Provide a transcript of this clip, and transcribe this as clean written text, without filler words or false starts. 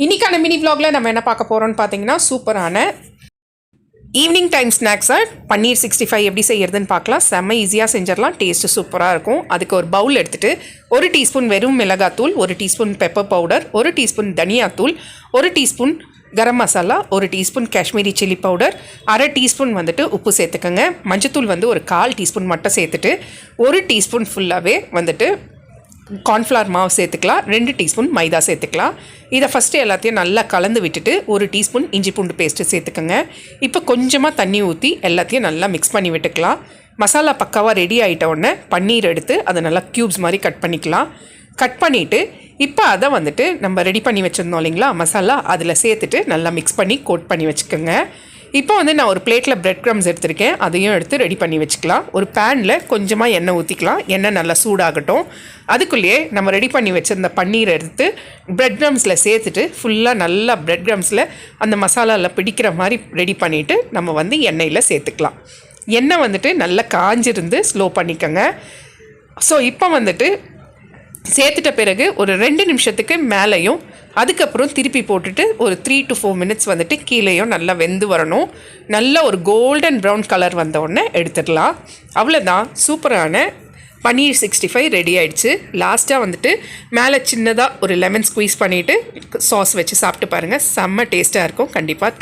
இன்றைக்கான மினி vlogல நம்ம என்ன பார்க்க போகிறோம்னு பார்த்தீங்கன்னா சூப்பரான ஈவினிங் டைம் ஸ்நாக்ஸை பன்னீர் 65 எப்படி செய்யறதுன்னு பார்க்கலாம். செம்ம ஈஸியாக செஞ்சிடலாம், டேஸ்ட்டு சூப்பராக இருக்கும். அதுக்கு ஒரு பவுல் எடுத்துகிட்டு 1 டீஸ்பூன் வெறும் மிளகாத்தூள், 1 டீஸ்பூன் பெப்பர் பவுடர், 1 டீஸ்பூன் தனியாத்தூள், 1 teaspoon garam masala, 1 teaspoon Kashmiri chilli powder, அரை டீஸ்பூன் வந்துட்டு உப்பு சேர்த்துக்கோங்க. மஞ்சத்தூள் வந்து ஒரு 1/4 டீஸ்பூன் மட்டும் சேர்த்துட்டு 1 டீஸ்பூன் ஃபுல்லாகவே வந்துட்டு கார்ன்ஃப்ளவர் மாவு சேர்த்துக்கலாம். 2 டீஸ்பூன் மைதா சேர்த்துக்கலாம். இதை ஃபஸ்ட்டு எல்லாத்தையும் நல்லா கலந்து விட்டுட்டு 1 டீஸ்பூன் இஞ்சி பூண்டு பேஸ்ட்டு சேர்த்துக்கோங்க. இப்போ கொஞ்சமாக தண்ணி ஊற்றி எல்லாத்தையும் நல்லா மிக்ஸ் பண்ணி விட்டுக்கலாம். மசாலா பக்காவாக ரெடி ஆகிட்ட உடனே பன்னீர் எடுத்து அதை நல்லா க்யூப்ஸ் மாதிரி கட் பண்ணிக்கலாம். கட் பண்ணிவிட்டு இப்போ அதை வந்துட்டு நம்ம ரெடி பண்ணி வச்சுருந்தோம் இல்லைங்களா மசாலா, அதில் சேர்த்துட்டு நல்லா மிக்ஸ் பண்ணி கோட் பண்ணி வச்சுக்கோங்க. இப்போ வந்து நான் ஒரு பிளேட்டில் பிரெட் க்ரம்ஸ் எடுத்திருக்கேன், அதையும் எடுத்து ரெடி பண்ணி வச்சுக்கலாம். ஒரு பேனில் கொஞ்சமாக எண்ணெய் ஊற்றிக்கலாம். எண்ணெய் நல்லா சூடாகட்டும். அதுக்குள்ளேயே நம்ம ரெடி பண்ணி வச்சுருந்த பன்னீரை எடுத்து பிரெட் க்ரம்ஸில் சேர்த்துட்டு ஃபுல்லாக நல்லா பிரெட் க்ரம்ஸில் அந்த மசாலாவில் பிடிக்கிற மாதிரி ரெடி பண்ணிவிட்டு நம்ம வந்து எண்ணெயில் சேர்த்துக்கலாம். எண்ணெய் வந்துட்டு நல்லா காஞ்சிருந்து ஸ்லோ பண்ணிக்கோங்க. ஸோ இப்போ வந்துட்டு சேர்த்துட்ட பிறகு ஒரு 2 நிமிஷத்துக்கு மேலேயும் அதுக்கப்புறம் திருப்பி போட்டுட்டு ஒரு 3 to 4 மினிட்ஸ் வந்துட்டு கீழேயும் நல்லா வெந்து வரணும். நல்ல ஒரு கோல்டன் ப்ரௌன் கலர் வந்தவுடனே எடுத்துடலாம். அவ்வளோதான், சூப்பரான பன்னீர் 65 ரெடி ஆகிடுச்சு. லாஸ்ட்டாக வந்துட்டு மேலே சின்னதாக ஒரு லெமன் ஸ்குவீஸ் பண்ணிவிட்டு சாஸ் வச்சு சாப்பிட்டு பாருங்கள், செம்ம டேஸ்ட்டாக இருக்கும். கண்டிப்பாக